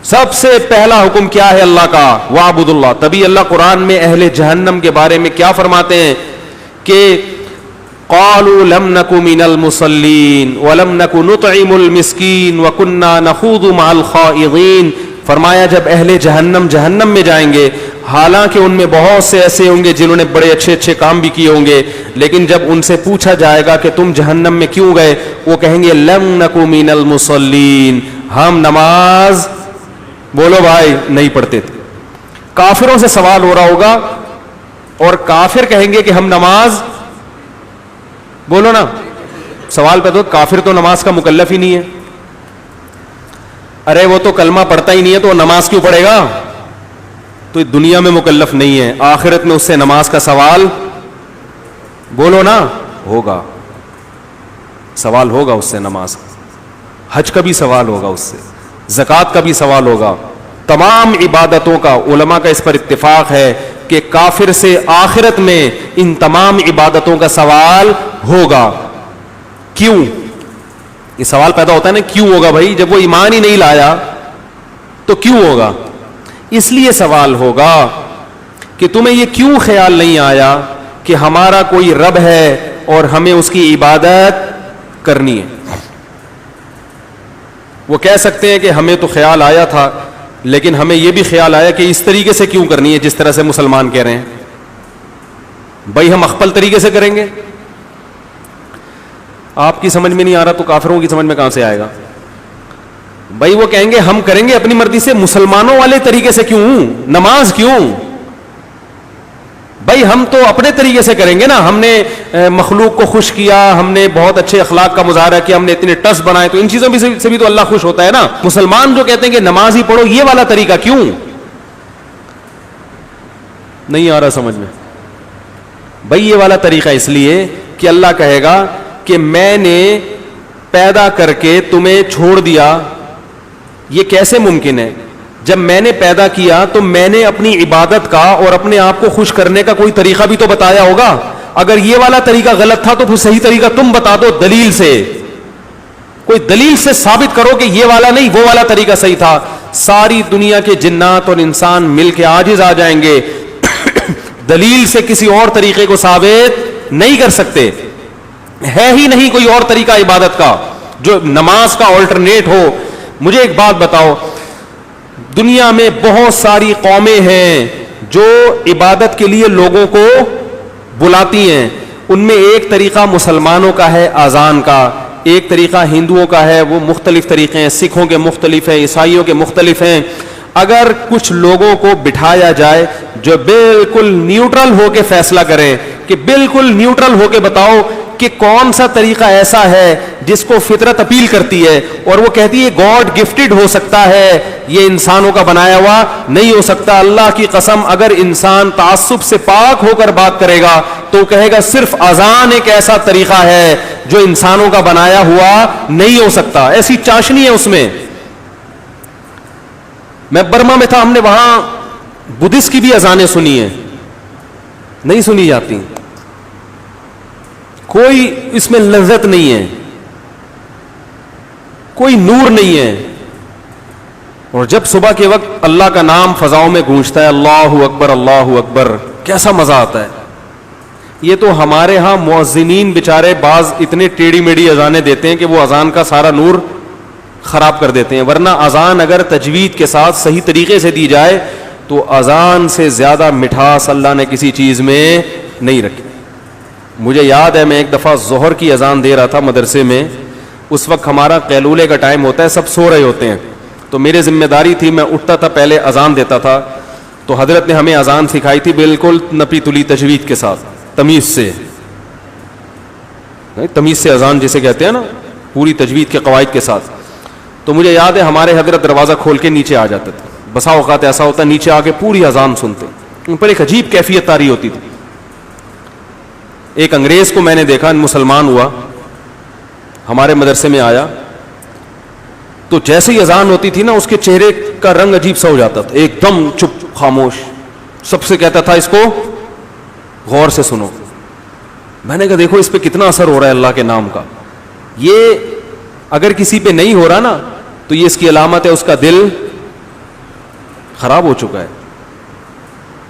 سب سے پہلا حکم کیا ہے اللہ کا؟ وَاعْبُدُوا اللَّهَ. تبھی اللہ قرآن میں اہل جہنم کے بارے میں کیا فرماتے ہیں کہ قَالُوا لَمْ نَكُ مِنَ الْمُصَلِّينَ وَلَمْ نَكُ نُطْعِمُ الْمِسْكِينَ وَكُنَّا نَخُوضُ مَعَ الْخَائِضِينَ. فرمایا جب اہل جہنم میں جائیں گے، حالانکہ ان میں بہت سے ایسے ہوں گے جنہوں نے بڑے اچھے اچھے کام بھی کیے ہوں گے، لیکن جب ان سے پوچھا جائے گا کہ تم جہنم میں کیوں گئے، وہ کہیں گے لَمْ نَكُ مِنَ الْمُصَلِّينَ، ہم نماز بولو بھائی نہیں پڑھتے تھے. کافروں سے سوال ہو رہا ہوگا اور کافر کہیں گے کہ ہم نماز، بولو نا سوال پہ، تو کافر تو نماز کا مکلف ہی نہیں ہے. ارے وہ تو کلمہ پڑھتا ہی نہیں ہے تو نماز کیوں پڑھے گا؟ تو دنیا میں مکلف نہیں ہے، آخرت میں اس سے نماز کا سوال بولو نا ہوگا، سوال ہوگا اس سے، نماز حج کا بھی سوال ہوگا اس سے، زکوٰۃ کا بھی سوال ہوگا، تمام عبادتوں کا. علماء کا اس پر اتفاق ہے کہ کافر سے آخرت میں ان تمام عبادتوں کا سوال ہوگا. کیوں؟ یہ سوال پیدا ہوتا ہے نا کیوں ہوگا بھائی، جب وہ ایمان ہی نہیں لایا تو کیوں ہوگا؟ اس لیے سوال ہوگا کہ تمہیں یہ کیوں خیال نہیں آیا کہ ہمارا کوئی رب ہے اور ہمیں اس کی عبادت کرنی ہے. وہ کہہ سکتے ہیں کہ ہمیں تو خیال آیا تھا لیکن ہمیں یہ بھی خیال آیا کہ اس طریقے سے کیوں کرنی ہے جس طرح سے مسلمان کہہ رہے ہیں. بھائی ہم اخپل طریقے سے کریں گے، آپ کی سمجھ میں نہیں آ رہا تو کافروں کی سمجھ میں کہاں سے آئے گا؟ بھائی وہ کہیں گے ہم کریں گے اپنی مرضی سے، مسلمانوں والے طریقے سے کیوں؟ نماز کیوں؟ بھائی ہم تو اپنے طریقے سے کریں گے نا، ہم نے مخلوق کو خوش کیا، ہم نے بہت اچھے اخلاق کا مظاہرہ کیا، ہم نے اتنے ٹس بنائے، تو ان چیزوں سے بھی تو اللہ خوش ہوتا ہے نا. مسلمان جو کہتے ہیں کہ نماز ہی پڑھو، یہ والا طریقہ کیوں؟ نہیں آ رہا سمجھ میں؟ بھائی یہ والا طریقہ اس لیے کہ اللہ کہے گا کہ میں نے پیدا کر کے تمہیں چھوڑ دیا. یہ کیسے ممکن ہے؟ جب میں نے پیدا کیا تو میں نے اپنی عبادت کا اور اپنے آپ کو خوش کرنے کا کوئی طریقہ بھی تو بتایا ہوگا. اگر یہ والا طریقہ غلط تھا تو پھر صحیح طریقہ تم بتا دو، دلیل سے، کوئی دلیل سے ثابت کرو کہ یہ والا نہیں وہ والا طریقہ صحیح تھا. ساری دنیا کے جنات اور انسان مل کے عاجز آ جائیں گے، دلیل سے کسی اور طریقے کو ثابت نہیں کر سکتے. ہے ہی نہیں کوئی اور طریقہ عبادت کا جو نماز کا آلٹرنیٹ ہو. مجھے ایک بات بتاؤ، دنیا میں بہت ساری قومیں ہیں جو عبادت کے لیے لوگوں کو بلاتی ہیں. ان میں ایک طریقہ مسلمانوں کا ہے اذان کا، ایک طریقہ ہندوؤں کا ہے، وہ مختلف طریقے ہیں، سکھوں کے مختلف ہیں، عیسائیوں کے مختلف ہیں. اگر کچھ لوگوں کو بٹھایا جائے جو بالکل نیوٹرل ہو کے فیصلہ کریں کہ بالکل نیوٹرل ہو کے بتاؤ کہ کون سا طریقہ ایسا ہے جس کو فطرت اپیل کرتی ہے اور وہ کہتی ہے گاڈ گفٹڈ ہو سکتا ہے، یہ انسانوں کا بنایا ہوا نہیں ہو سکتا. اللہ کی قسم اگر انسان تعصب سے پاک ہو کر بات کرے گا تو کہے گا صرف اذان ایک ایسا طریقہ ہے جو انسانوں کا بنایا ہوا نہیں ہو سکتا. ایسی چاشنی ہے اس میں. میں برما میں تھا، ہم نے وہاں بدھسٹ کی بھی اذانیں سنی ہیں، نہیں سنی جاتی، کوئی اس میں لذت نہیں ہے، کوئی نور نہیں ہے. اور جب صبح کے وقت اللہ کا نام فضاؤں میں گونجتا ہے، اللہ اکبر اللہ اکبر، کیسا مزہ آتا ہے. یہ تو ہمارے ہاں مؤذنین بیچارے بعض اتنے ٹیڑھی میڑھی اذانیں دیتے ہیں کہ وہ اذان کا سارا نور خراب کر دیتے ہیں. ورنہ اذان اگر تجوید کے ساتھ صحیح طریقے سے دی جائے تو اذان سے زیادہ مٹھاس اللہ نے کسی چیز میں نہیں رکھی. مجھے یاد ہے میں ایک دفعہ ظہر کی اذان دے رہا تھا مدرسے میں. اس وقت ہمارا قیلولے کا ٹائم ہوتا ہے، سب سو رہے ہوتے ہیں، تو میرے ذمہ داری تھی میں اٹھتا تھا پہلے اذان دیتا تھا. تو حضرت نے ہمیں اذان سکھائی تھی بالکل نپی تلی تجوید کے ساتھ، تمیز سے، تمیز سے اذان جسے کہتے ہیں نا، پوری تجوید کے قواعد کے ساتھ. تو مجھے یاد ہے ہمارے حضرت دروازہ کھول کے نیچے آ جاتے تھے. بسا اوقات ایسا ہوتا ہے نیچے آ کے پوری اذان سنتے، ان پر ایک عجیب کیفیت طاری ہوتی تھی. ایک انگریز کو میں نے دیکھا، مسلمان ہوا، ہمارے مدرسے میں آیا، تو جیسے ہی اذان ہوتی تھی نا اس کے چہرے کا رنگ عجیب سا ہو جاتا تھا، ایک دم چپ خاموش. سب سے کہتا تھا اس کو غور سے سنو. میں نے کہا دیکھو اس پہ کتنا اثر ہو رہا ہے اللہ کے نام کا. یہ اگر کسی پہ نہیں ہو رہا نا تو یہ اس کی علامت ہے اس کا دل خراب ہو چکا ہے.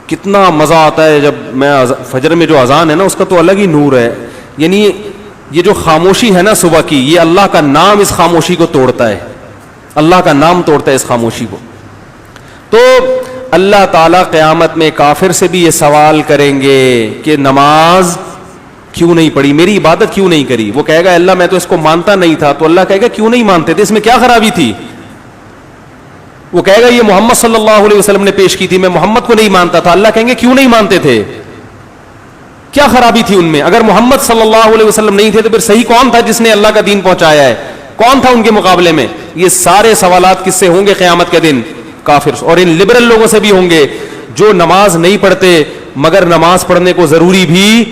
کتنا مزہ آتا ہے جب میں فجر میں جو اذان ہے نا اس کا تو الگ ہی نور ہے. یعنی یہ جو خاموشی ہے نا صبح کی, یہ اللہ کا نام اس خاموشی کو توڑتا ہے, اللہ کا نام توڑتا ہے اس خاموشی کو. تو اللہ تعالیٰ قیامت میں کافر سے بھی یہ سوال کریں گے کہ نماز کیوں نہیں پڑھی, میری عبادت کیوں نہیں کری. وہ کہے گا اللہ میں تو اس کو مانتا نہیں تھا. تو اللہ کہے گا کیوں نہیں مانتے تھے, اس میں کیا خرابی تھی. وہ کہے گا یہ محمد صلی اللہ علیہ وسلم نے پیش کی تھی, میں محمد کو نہیں مانتا تھا. اللہ کہیں گے کیوں نہیں مانتے تھے, کیا خرابی تھی ان میں. اگر محمد صلی اللہ علیہ وسلم نہیں تھے تو پھر صحیح کون تھا جس نے اللہ کا دین پہنچایا ہے, کون تھا ان کے مقابلے میں. یہ سارے سوالات کس سے ہوں گے قیامت کے دن, کافر. اور ان لبرل لوگوں سے بھی ہوں گے جو نماز نہیں پڑھتے مگر نماز پڑھنے کو ضروری بھی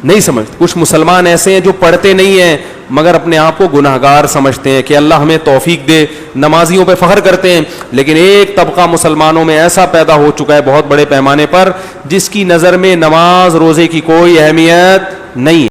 نہیں سمجھتے. کچھ مسلمان ایسے ہیں جو پڑھتے نہیں ہیں مگر اپنے آپ کو گناہگار سمجھتے ہیں کہ اللہ ہمیں توفیق دے, نمازیوں پہ فخر کرتے ہیں. لیکن ایک طبقہ مسلمانوں میں ایسا پیدا ہو چکا ہے بہت بڑے پیمانے پر جس کی نظر میں نماز روزے کی کوئی اہمیت نہیں ہے.